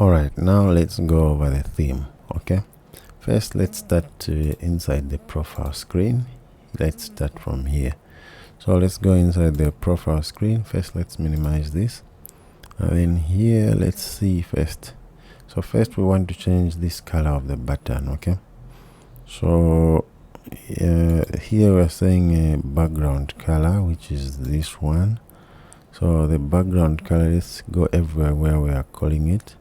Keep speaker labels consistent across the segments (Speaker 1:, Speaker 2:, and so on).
Speaker 1: Alright, now let's go over the theme. Okay, first let's start inside the profile screen. Let's start from here. So let's go inside the profile screen. First let's minimize this, and then here let's see first. So first we want to change this color of the button. Okay, so here we're saying a background color, which is this one. So the background color, let's go everywhere where we are calling it.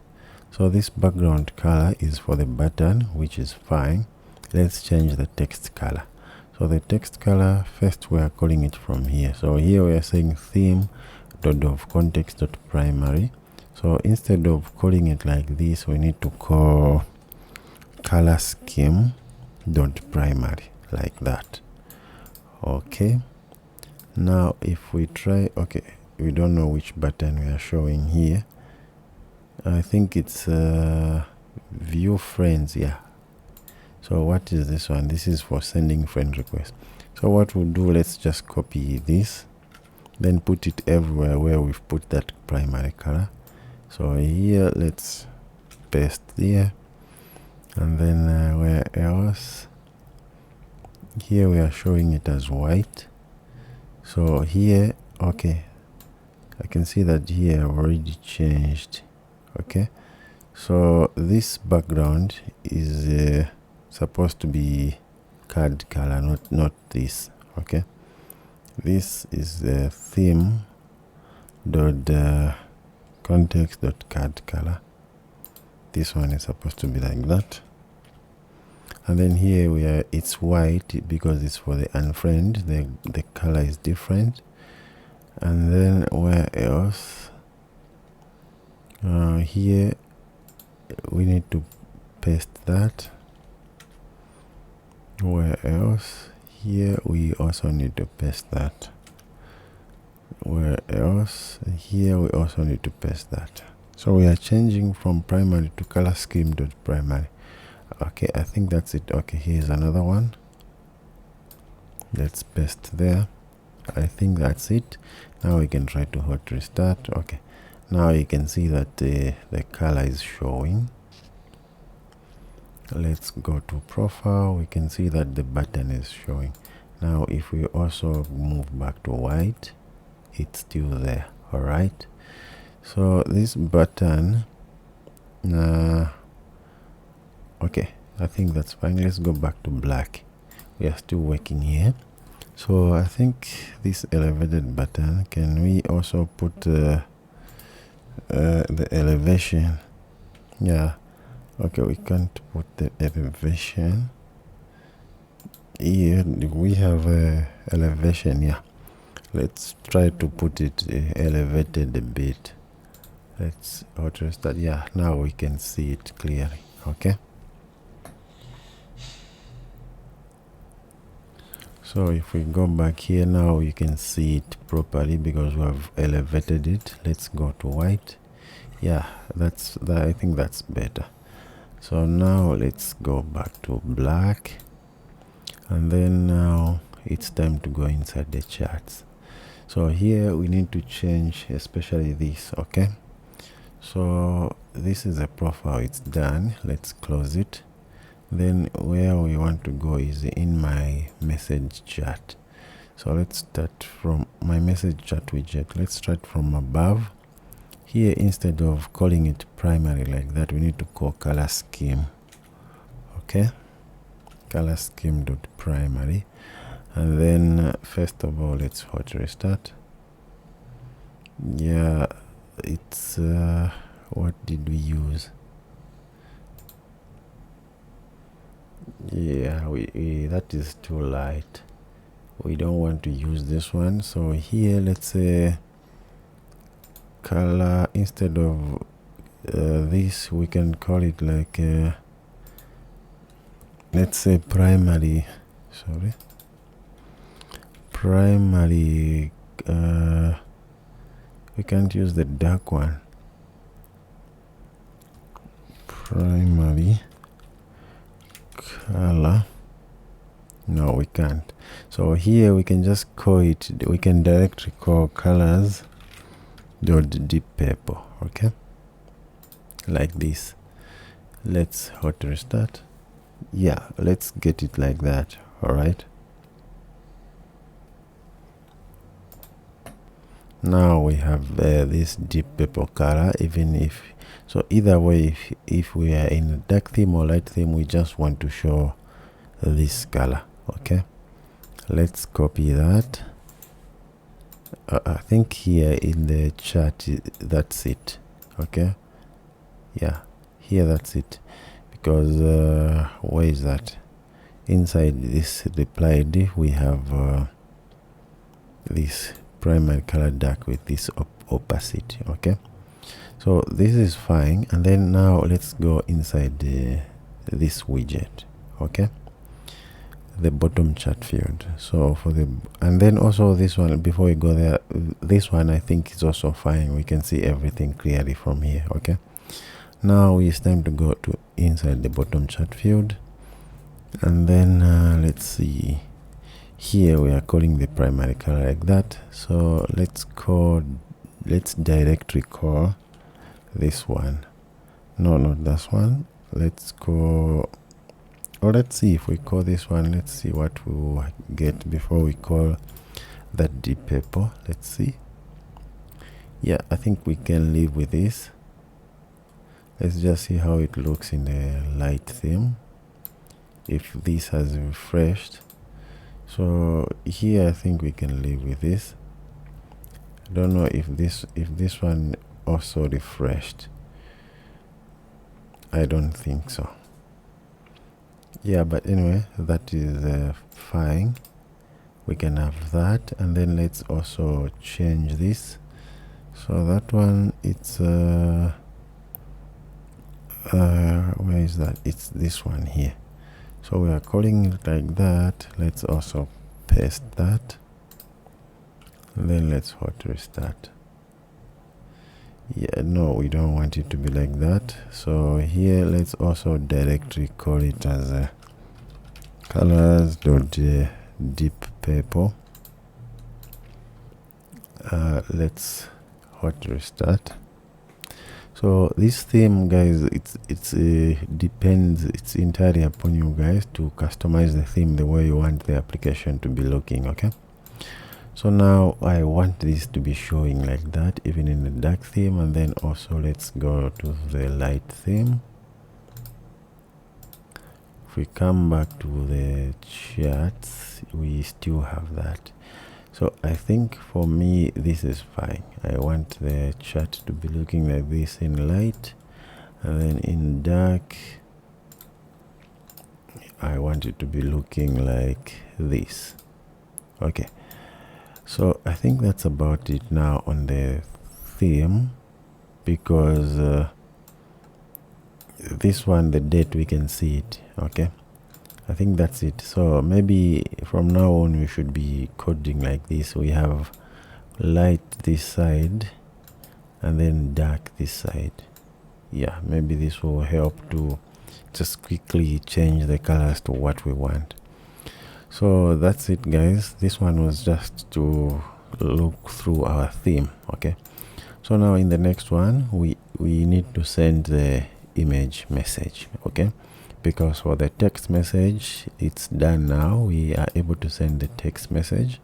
Speaker 1: So this background color is for the button, which is fine. Let's change the text color. So the text color, first we are calling it from here. So here we are saying theme.context.primary. So instead of calling it like this, we need to call color scheme.primary, like that. Okay, now if we try, okay, we don't know which button we are showing here. I think it's view friends. Yeah, so what is this one? This is for sending friend requests. So what we'll do, let's just copy this, then put it everywhere where we've put that primary color. So here let's paste there, and then where else? Here we are showing it as white. So here, okay, I can see that here I've already changed. Okay, so this background is supposed to be card color, not this. Okay, this is the theme dot context dot card color. This one is supposed to be like that, and then here we are, it's white because it's for the unfriend. The color is different. And then where else? Here we need to paste that. Where else? Here we also need to paste that. Where else? Here we also need to paste that. So we are changing from primary to color scheme.primary. Okay, I think that's it. Okay, here's another one. Let's paste there. I think that's it. Now we can try to hot restart. Okay, now you can see that the color is showing. Let's go to profile. We can see that the button is showing. Now if we also move back to white, it's still there. All right, so this button, okay, I think that's fine. Let's go back to black. We are still working here. So I think this elevated button, can we also put the elevation? Yeah, okay, we can't put the elevation here. We have elevation. Yeah, let's try to put it elevated a bit. Let's auto restart. Yeah, now we can see it clearly. Okay, so if we go back here, now you can see it properly because we have elevated it. Let's go to white. Yeah, that's that. I think that's better. So now let's go back to black, and then now it's time to go inside the charts. So here we need to change especially this. Okay, so this is a profile, it's done. Let's close it. Then where we want to go is in my message chat. So let's start from my message chat widget. Let's start from above. Here, instead of calling it primary like that, we need to call color scheme. Okay, color scheme dot primary. And then first of all, let's hot restart. Yeah, it's what did we use? Yeah, we that is too light. We don't want to use this one. So here, let's say color, instead of this, we can call it like let's say primary. Sorry, primary. We can't use the dark one. Primary color. No, we can't. So here we can just call it, we can directly call colors dot deep purple. Okay, like this. Let's hot restart. Yeah, let's get it like that. All right, now we have this deep purple color. Even if so, either way, if we are in a dark theme or light theme, we just want to show this color. Okay, let's copy that. I think here in the chat, that's it. Okay, yeah, here that's it, because where is that? Inside this replied, we have this primary color dark with this opacity. Okay, so this is fine. And then now let's go inside this widget. Okay, the bottom chat field. So for the, and then also this one, before we go there, this one I think is also fine. We can see everything clearly from here. Okay, now it's time to go to inside the bottom chat field, and then let's see, here we are calling the primary color like that. So let's directly call this one. No, not this one. Let's call, or let's see if we call this one. Let's see what we will get before we call that deep purple. Let's see. Yeah, I think we can live with this. Let's just see how it looks in the light theme, if this has refreshed. So here I think we can live with this. I don't know if this one also refreshed. I don't think so. Yeah, but anyway, that is fine. We can have that. And then let's also change this. So that one, it's where is that? It's this one here. So we are calling it like that. Let's also paste that. And then let's hot restart. Yeah, no, we don't want it to be like that. So here let's also directly call it as colors.deep purple. Let's hot restart. So this theme, guys, it's depends, it's entirely upon you guys to customize the theme the way you want the application to be looking. Okay, so now I want this to be showing like that even in the dark theme. And then also let's go to the light theme. If we come back to the charts, we still have that. So I think for me this is fine. I want the chart to be looking like this in light, and then in dark I want it to be looking like this. Okay, so I think that's about it now on the theme, because this one, the date, we can see it. Okay, I think that's it. So maybe from now on we should be coding like this. We have light this side and then dark this side. Yeah, maybe this will help to just quickly change the colors to what we want. So that's it, guys. This one was just to look through our theme. Okay, so now in the next one we need to send the image message. Okay, because for the text message it's done now. We are able to send the text message.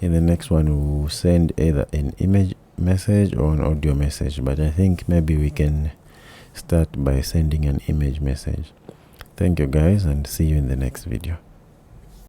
Speaker 1: In the next one we will send either an image message or an audio message, but I think maybe we can start by sending an image message. Thank you guys, and see you in the next video.